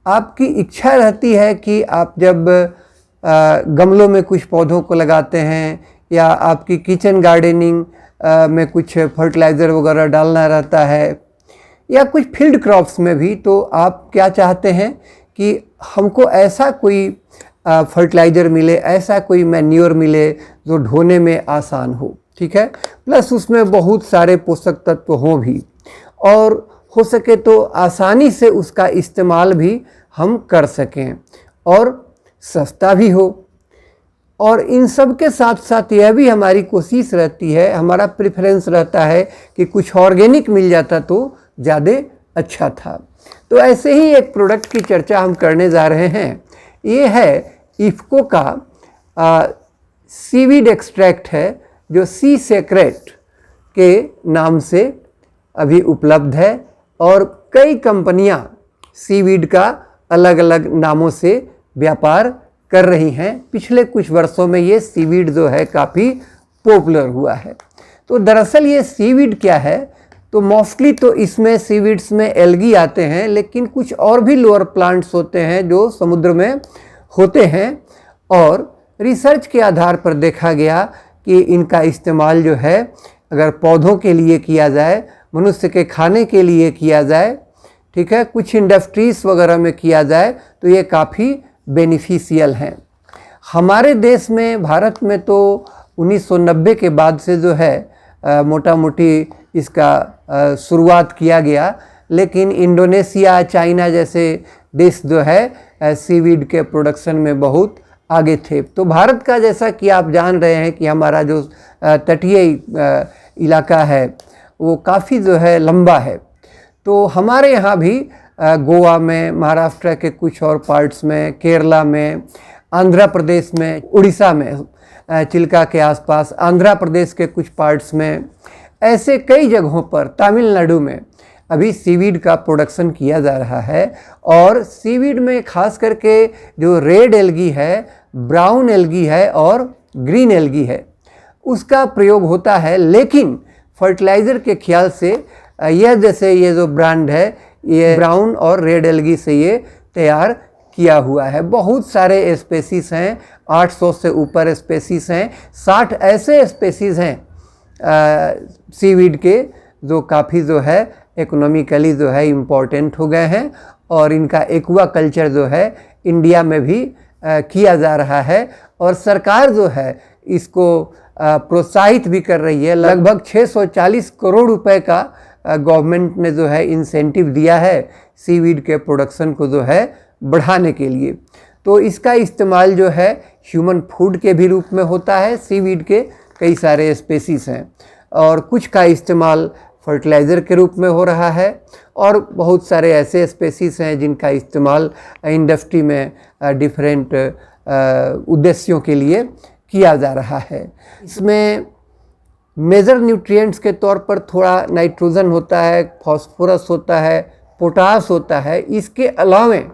आपकी इच्छा रहती है कि आप जब गमलों में कुछ पौधों को लगाते हैं या आपकी किचन गार्डनिंग में कुछ फर्टिलाइज़र वगैरह डालना रहता है या कुछ फील्ड क्रॉप्स में भी, तो आप क्या चाहते हैं कि हमको ऐसा कोई फर्टिलाइज़र मिले, ऐसा कोई मैन्योर मिले जो ढोने में आसान हो, ठीक है, प्लस उसमें बहुत सारे पोषक तत्व हों भी, और हो सके तो आसानी से उसका इस्तेमाल भी हम कर सकें और सस्ता भी हो। और इन सब के साथ साथ यह भी हमारी कोशिश रहती है, हमारा प्रेफरेंस रहता है कि कुछ ऑर्गेनिक मिल जाता तो ज़्यादा अच्छा था। तो ऐसे ही एक प्रोडक्ट की चर्चा हम करने जा रहे हैं। ये है इफ़को का सीवीड एक्सट्रैक्ट है, जो सी सेक्रेट के नाम से अभी उपलब्ध है, और कई कंपनियां सीवीड का अलग अलग नामों से व्यापार कर रही हैं। पिछले कुछ वर्षों में ये सीवीड जो है काफ़ी पॉपुलर हुआ है। तो दरअसल ये सीवीड क्या है, तो मोस्टली तो इसमें सीवीड्स में एल्गी आते हैं, लेकिन कुछ और भी लोअर प्लांट्स होते हैं जो समुद्र में होते हैं, और रिसर्च के आधार पर देखा गया कि इनका इस्तेमाल जो है अगर पौधों के लिए किया जाए, मनुष्य के खाने के लिए किया जाए, ठीक है, कुछ इंडस्ट्रीज़ वगैरह में किया जाए, तो ये काफ़ी बेनिफिशियल हैं। हमारे देश में, भारत में तो 1990 के बाद से जो है मोटा मोटी इसका शुरुआत किया गया, लेकिन इंडोनेशिया, चाइना जैसे देश जो है सीवीड के प्रोडक्शन में बहुत आगे थे। तो भारत का, जैसा कि आप जान रहे हैं कि हमारा जो तटीय इलाका है वो काफ़ी जो है लंबा है, तो हमारे यहाँ भी गोवा में, महाराष्ट्र के कुछ और पार्ट्स में, केरला में, आंध्र प्रदेश में, उड़ीसा में, चिल्का के आसपास, आंध्र प्रदेश के कुछ पार्ट्स में, ऐसे कई जगहों पर, तमिलनाडु में अभी सीवीड का प्रोडक्शन किया जा रहा है। और सीवीड में खास करके जो रेड एल्गी है, ब्राउन एल्गी है और ग्रीन एल्गी है, उसका प्रयोग होता है। लेकिन फर्टिलाइज़र के ख्याल से यह, जैसे ये जो ब्रांड है, ये ब्राउन और रेड एल्गी से ये तैयार किया हुआ है। बहुत सारे स्पेसीज़ हैं, 800 से ऊपर स्पेसीज़ हैं, 60 ऐसे स्पेसीज़ हैं सीवीड के जो काफ़ी जो है इकोनॉमिकली जो है इम्पॉर्टेंट हो गए हैं, और इनका एक्वा कल्चर जो है इंडिया में भी किया जा रहा है, और सरकार जो है इसको प्रोत्साहित भी कर रही है। लगभग 640 करोड़ रुपए का गवर्नमेंट ने जो है इंसेंटिव दिया है सीवीड के प्रोडक्शन को जो है बढ़ाने के लिए। तो इसका इस्तेमाल जो है ह्यूमन फूड के भी रूप में होता है। सीवीड के कई सारे स्पेसीज़ हैं, और कुछ का इस्तेमाल फर्टिलाइज़र के रूप में हो रहा है, और बहुत सारे ऐसे स्पेसीज़ हैं जिनका इस्तेमाल इंडस्ट्री में डिफरेंट उद्देश्यों के लिए किया जा रहा है। इसमें मेजर न्यूट्रिएंट्स के तौर पर थोड़ा नाइट्रोजन होता है, फास्फोरस होता है, पोटास होता है। इसके अलावे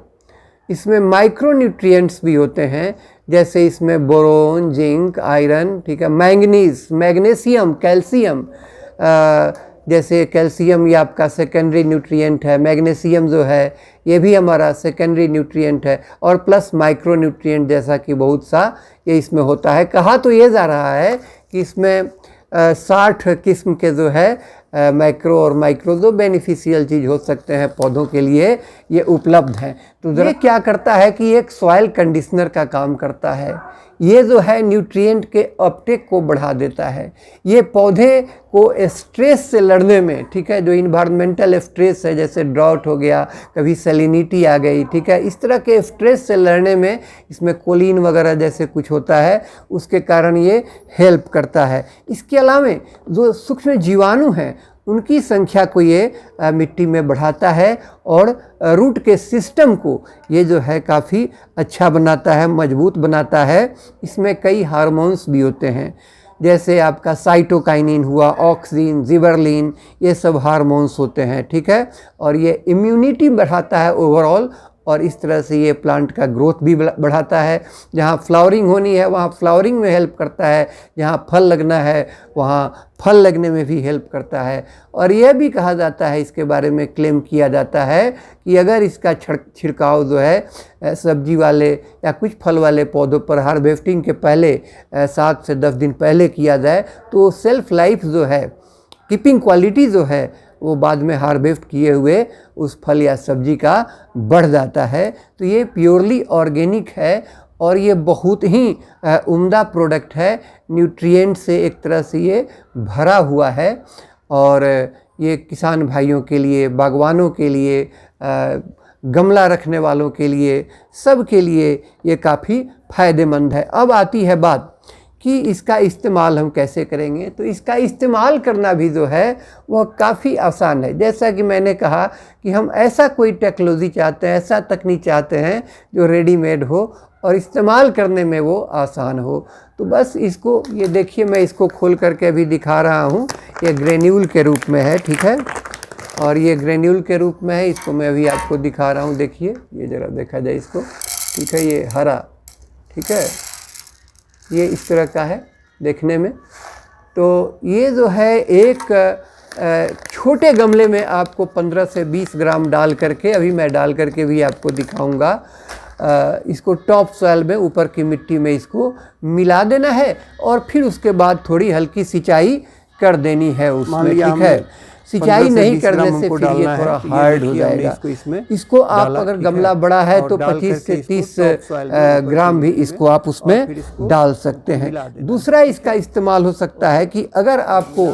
इसमें माइक्रो न्यूट्रिएंट्स भी होते हैं, जैसे इसमें बोरोन, जिंक, आयरन, ठीक है, मैंगनीज, मैग्नीशियम, कैल्शियम। जैसे कैल्शियम ये आपका सेकेंडरी न्यूट्रिएंट है, मैग्नीशियम जो है ये भी हमारा सेकेंडरी न्यूट्रिएंट है, और प्लस माइक्रो न्यूट्रिएंट जैसा कि बहुत सा ये इसमें होता है। कहा तो ये जा रहा है कि इसमें 60 किस्म के जो है माइक्रो और माइक्रो जो बेनिफिशियल चीज़ हो सकते हैं पौधों के लिए, ये उपलब्ध हैं। तो ये क्या करता है कि एक सॉइल कंडीशनर का काम करता है। ये जो है न्यूट्रिएंट के अपटेक को बढ़ा देता है। ये पौधे को स्ट्रेस से लड़ने में, ठीक है, जो इन्वायरमेंटल स्ट्रेस है, जैसे ड्राउट हो गया, कभी सैलिनिटी आ गई, ठीक है, इस तरह के स्ट्रेस से लड़ने में इसमें कोलिन वगैरह जैसे कुछ होता है, उसके कारण ये हेल्प करता है। इसके अलावा जो सूक्ष्म जीवाणु हैं उनकी संख्या को ये मिट्टी में बढ़ाता है, और रूट के सिस्टम को ये जो है काफ़ी अच्छा बनाता है, मजबूत बनाता है। इसमें कई हार्मोन्स भी होते हैं, जैसे आपका साइटोकाइनिन हुआ, ऑक्सिन, जिबरलिन, ये सब हार्मोन्स होते हैं, ठीक है, और ये इम्यूनिटी बढ़ाता है ओवरऑल, और इस तरह से ये प्लांट का ग्रोथ भी बढ़ाता है। जहाँ फ्लावरिंग होनी है वहाँ फ्लावरिंग में हेल्प करता है, जहाँ फल लगना है वहाँ फल लगने में भी हेल्प करता है। और यह भी कहा जाता है, इसके बारे में क्लेम किया जाता है कि अगर इसका छिड़काव जो है सब्जी वाले या कुछ फल वाले पौधों पर हार्वेस्टिंग के पहले 7 से 10 दिन पहले किया जाए तो सेल्फ लाइफ जो है, कीपिंग क्वालिटी जो है, वो बाद में हार्वेस्ट किए हुए उस फल या सब्जी का बढ़ जाता है। तो ये प्योरली ऑर्गेनिक है और ये बहुत ही उम्दा प्रोडक्ट है। न्यूट्रिएंट से एक तरह से ये भरा हुआ है और ये किसान भाइयों के लिए, बागवानों के लिए, गमला रखने वालों के लिए, सब के लिए ये काफ़ी फ़ायदेमंद है। अब आती है बात कि इसका इस्तेमाल हम कैसे करेंगे। तो इसका इस्तेमाल करना भी जो है वह काफ़ी आसान है। जैसा कि मैंने कहा कि हम ऐसा कोई टेक्नोलॉजी चाहते हैं, ऐसा तकनीक चाहते हैं जो रेडीमेड हो और इस्तेमाल करने में वो आसान हो। तो बस इसको, ये देखिए मैं इसको खोल करके अभी दिखा रहा हूँ। ये ग्रेन्यूल के रूप में है, ठीक है, और ये ग्रेन्यूल के रूप में है। इसको मैं अभी आपको दिखा रहा हूँ। देखिए, ये ज़रा देखा जाए इसको, ठीक है, ये हरा, ठीक है, ये इस तरह का है देखने में। तो ये जो है एक छोटे गमले में आपको 15 से 20 ग्राम डाल करके, अभी मैं डाल करके भी आपको दिखाऊंगा, इसको टॉप सॉइल में, ऊपर की मिट्टी में इसको मिला देना है और फिर उसके बाद थोड़ी हल्की सिंचाई कर देनी है उसमें, ठीक है। सिंचाई नहीं करने से फिर ये थोड़ा हार्ड हो जाएगा। इसको आप अगर गमला बड़ा है तो 25 से 30 ग्राम भी इसको आप उसमें डाल सकते हैं। दूसरा इसका इस्तेमाल हो सकता है कि अगर आपको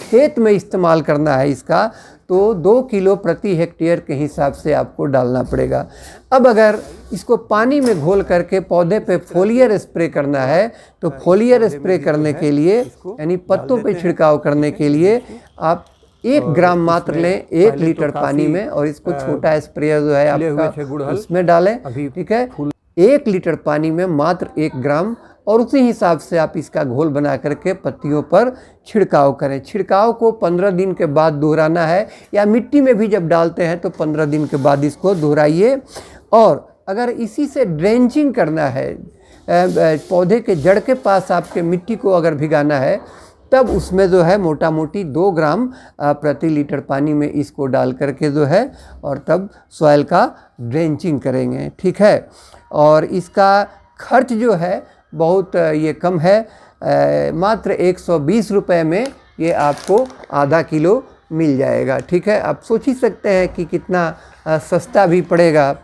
खेत में इस्तेमाल करना है इसका, तो 2 किलो प्रति हेक्टेयर के हिसाब से आपको डालना पड़ेगा। अब अगर इसको पानी में घोल करके पौधे पे फोलियर स्प्रे करना है तो फोलियर स्प्रे करने के लिए, यानी पत्तों पे छिड़काव करने के लिए, आप 1 ग्राम मात्र लें 1 लीटर पानी में और इसको छोटा स्प्रेयर जो है आपका उसमें डालें, ठीक है। 1 लीटर पानी में मात्र 1 ग्राम और उसी हिसाब से आप इसका घोल बना करके पत्तियों पर छिड़काव करें। छिड़काव को 15 दिन के बाद दोहराना है, या मिट्टी में भी जब डालते हैं तो 15 दिन के बाद इसको दोहराइए। और अगर इसी से ड्रेंचिंग करना है, पौधे के जड़ के पास आपके मिट्टी को अगर भिगाना है, तब उसमें जो है मोटा मोटी 2 ग्राम प्रति लीटर पानी में इसको डाल करके जो है और तब सॉइल का ड्रेंचिंग करेंगे, ठीक है। और इसका खर्च जो है बहुत ये कम है, मात्र 120 रुपये में ये आपको आधा किलो मिल जाएगा, ठीक है। आप सोच ही सकते हैं कि कितना सस्ता भी पड़ेगा।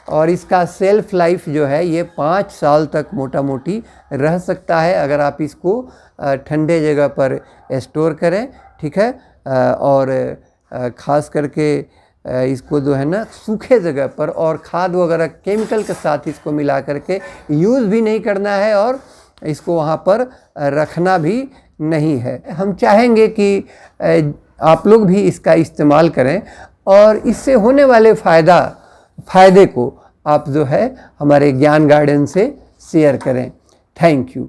और इसका सेल्फ लाइफ जो है ये 5 साल तक मोटा मोटी रह सकता है अगर आप इसको ठंडे जगह पर स्टोर करें, ठीक है। और ख़ास करके इसको जो है ना सूखे जगह पर और खाद वगैरह केमिकल के साथ इसको मिला करके यूज़ भी नहीं करना है और इसको वहाँ पर रखना भी नहीं है। हम चाहेंगे कि आप लोग भी इसका इस्तेमाल करें और इससे होने वाले फ़ायदे को आप जो है हमारे ज्ञान गार्डन से शेयर करें। Thank you.